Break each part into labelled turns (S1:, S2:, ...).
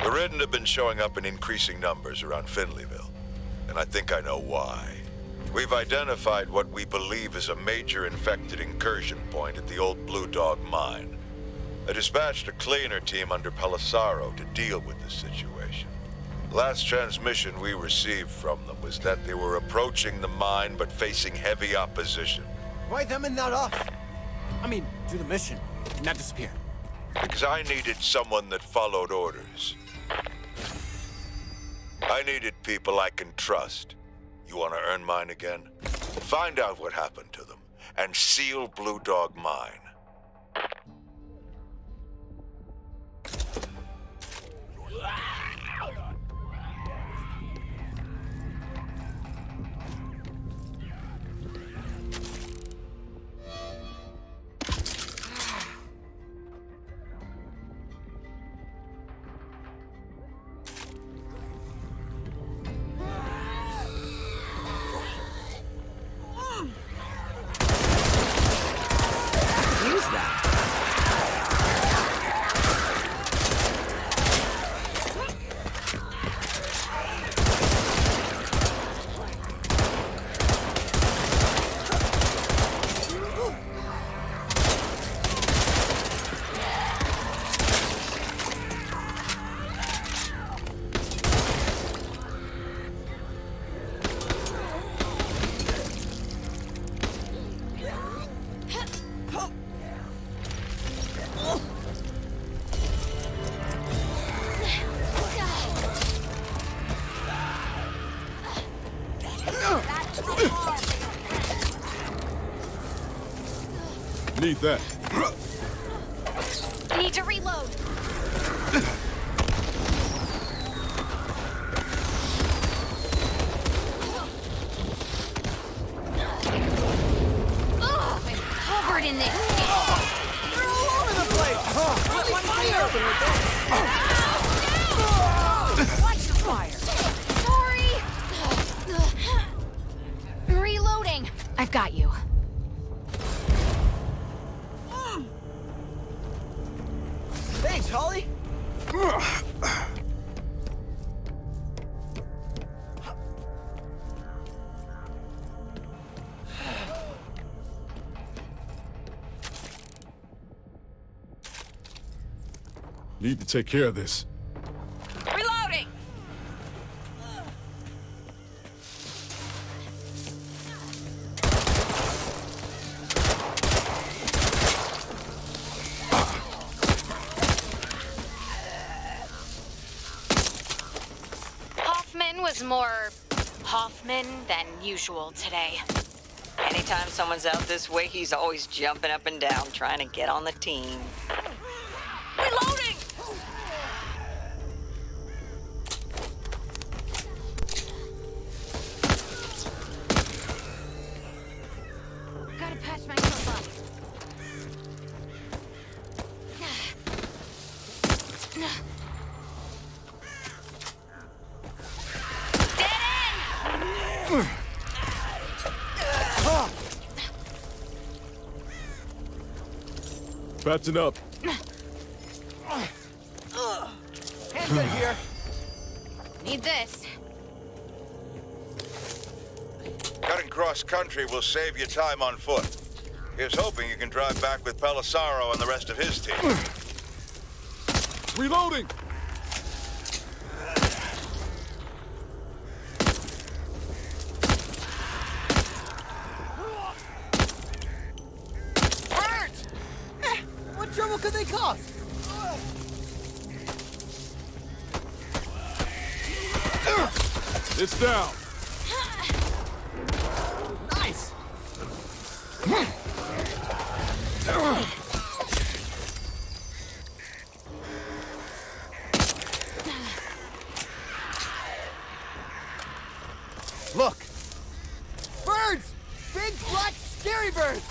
S1: The Ridden have been showing up in increasing numbers around Finleyville, and I think I know why. We've identified what we believe is a major infected incursion point at the old Blue Dog mine. I dispatched a cleaner team under Palisaro to deal with the situation. Last transmission we received from them was that they were approaching the mine but facing heavy opposition.
S2: Why them and not us? I mean, do the mission, not disappear.
S1: Because I needed someone that followed orders. I needed people I can trust. You want to earn mine again? Find out what happened to them, and seal Blue Dog mine.
S3: Need that.
S4: I need to reload. Oh, I'm covered in this.
S2: You're all over the place! Let one fire open with this!
S4: Watch the fire. Sorry. Reloading. I've got you.
S2: Thanks, Holly!
S3: Need to take care of this.
S4: Reloading. Hoffman was more Hoffman than usual today.
S5: Anytime someone's out this way, he's always jumping up and down, trying to get on the team.
S4: Reloading! Gotta patch myself up. Dead end!
S3: Patching up.
S2: Hands right here!
S4: Need this.
S1: Cutting cross-country will save you time on foot. Here's hoping you can drive back with Palisaro and the rest of his team.
S3: Reloading!
S2: Birds! What trouble could they cause?
S3: It's down.
S2: Nice! Look! Birds! Big, black, scary birds!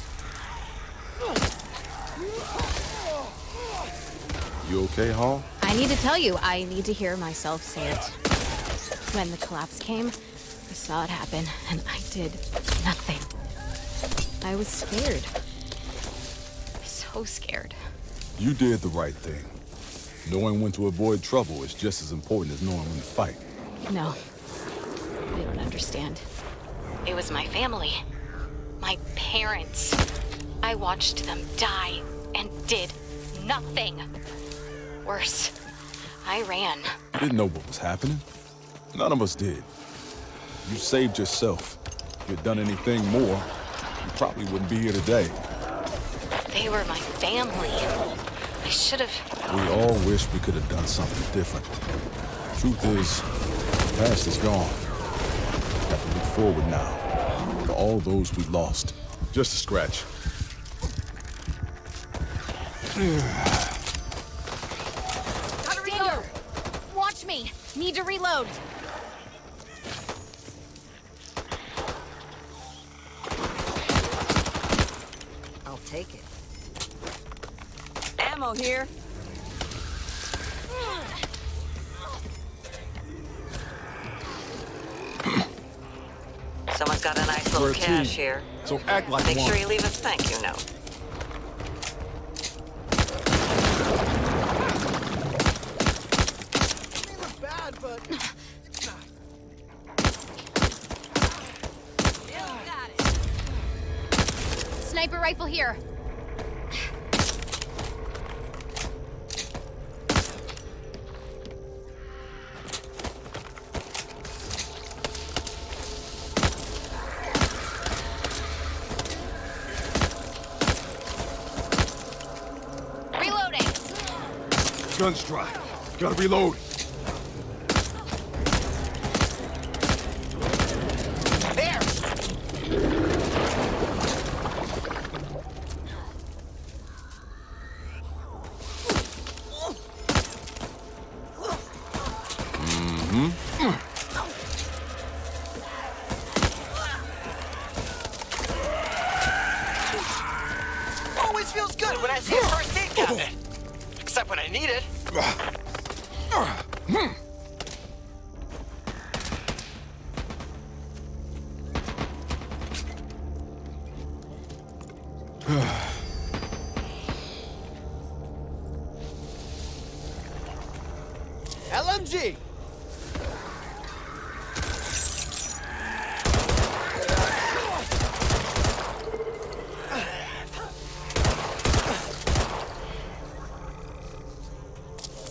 S3: You okay, Hall?
S4: I need to tell you, I need to hear myself say it. When the collapse came, I saw it happen, and I did nothing. I was scared. So scared.
S3: You did the right thing. Knowing when to avoid trouble is just as important as knowing when to fight.
S4: No. You don't understand. It was my family. My parents. I watched them die and did nothing. Worse, I ran.
S3: You didn't know what was happening? None of us did. You saved yourself. If you'd done anything more, you probably wouldn't be here today.
S4: They were my family. I should have...
S3: We all wish we could have done something different. Truth is, the past is gone. We have to look forward now, to all those we lost. Just a scratch.
S4: How to reload? Watch me. Need to reload.
S5: I'll take it. Ammo here. Someone's got a nice little
S3: We're a team,
S5: cache here.
S3: so act like
S5: Make
S3: one.
S5: sure you leave a thank you note.
S2: They look bad, but...
S4: Sniper rifle here. Reloading.
S3: Guns dry. Gotta reload.
S2: Always feels good when I see a first aid cabinet. Except when I need it. LMG!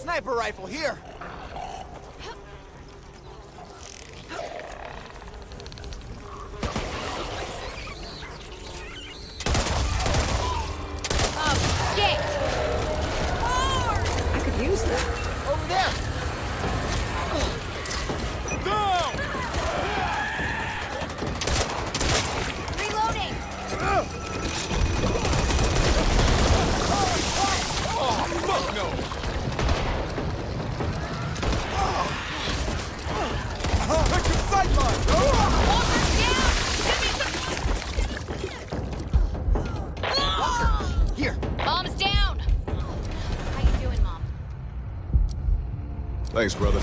S2: Sniper rifle here.
S4: Oh, shit!
S5: I could use that.
S2: Over there.
S4: Reloading!
S3: Fuck no!
S2: Pick your sideline. Here.
S4: Mom's down! How you doing, Mom?
S3: Thanks, brother.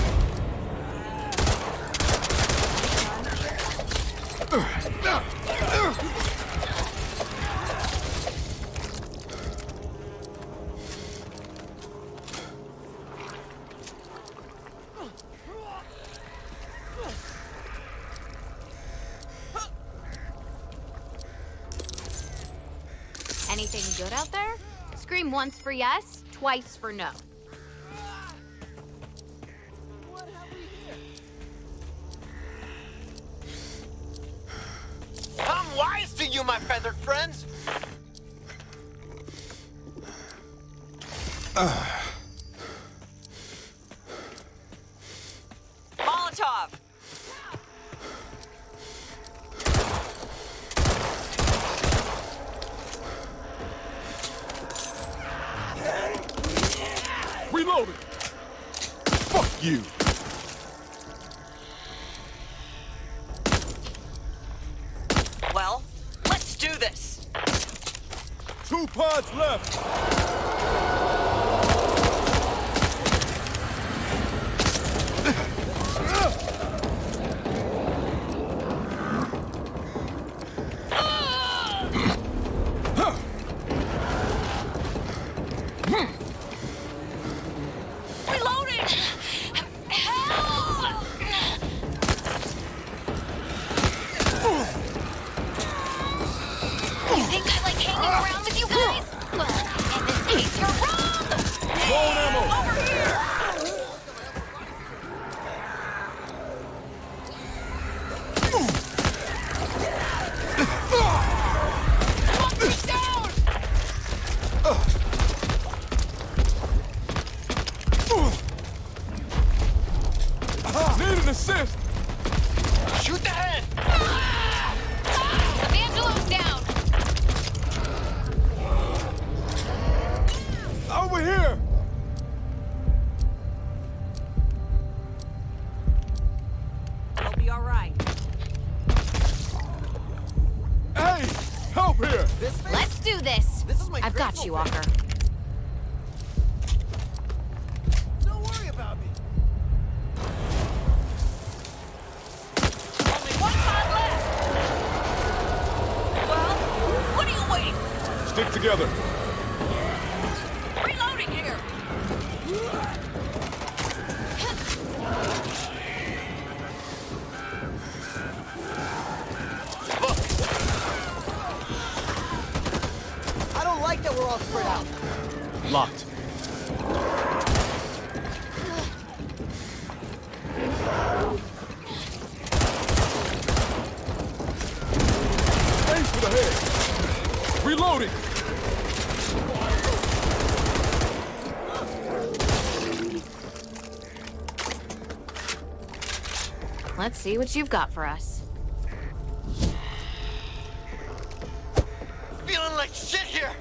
S4: Anything good out there? Scream once for yes, twice for no.
S2: I'm wise to you, my feathered friends.
S5: Molotov!
S3: Reloading! Fuck you!
S5: Well, let's do this.
S3: 2 pods left!
S4: got you, Walker.
S2: Don't worry about me.
S5: Only one pod left. Well, what are you waiting for?
S3: Stick together.
S5: Reloading here.
S2: I don't like that we're all spread out.
S3: Locked. Aim for the head. Reloading.
S4: Let's see what you've got for us.
S2: Feeling like shit here.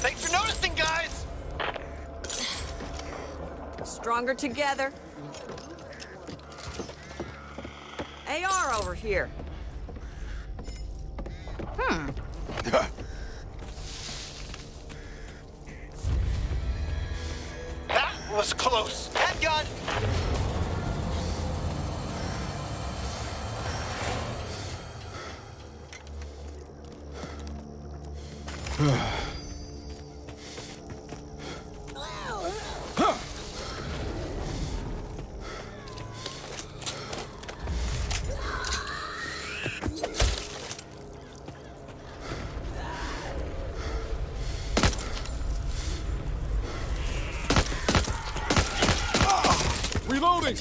S2: Thanks for noticing, guys.
S5: Stronger together. AR over here.
S2: That was close. Head gun.
S3: Reloading.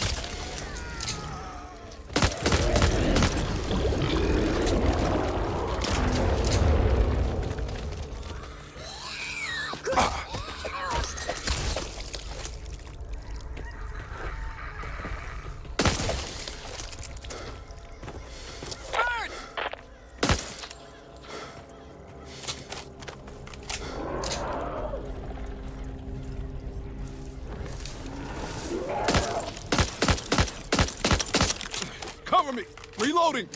S3: Cover me. Reloading.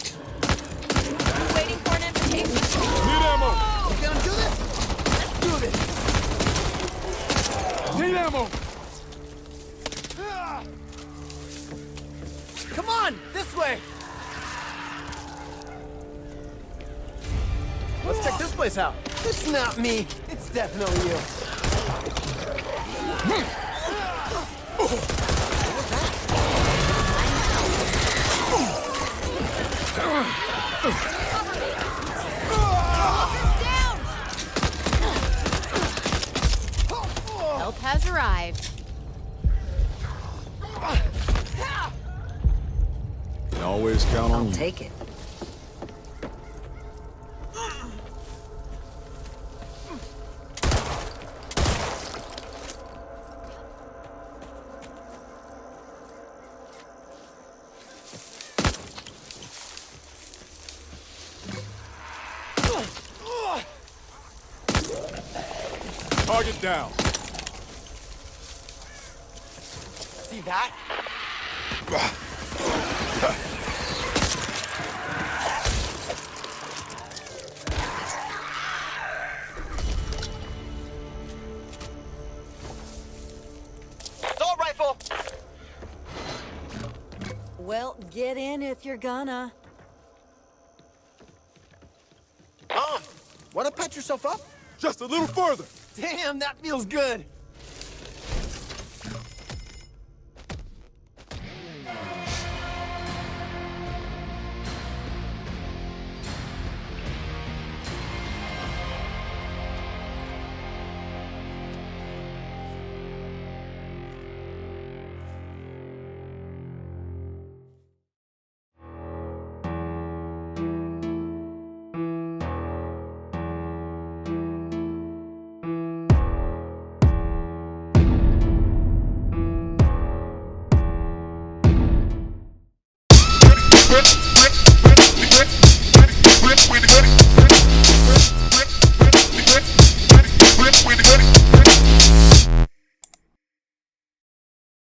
S5: Waiting for an invitation.
S3: Need ammo.
S2: You gonna do this? Let's do this.
S3: Need ammo.
S2: Come on, this way. Let's check this place out. It's not me. It's definitely you.
S4: Help has arrived.
S3: Can always count on you.
S5: Take it.
S3: Target down.
S2: See that? Assault rifle!
S5: Well, get in if you're gonna.
S2: Mom, wanna patch yourself up?
S3: Just a little further.
S2: Damn, that feels good.
S3: Grip.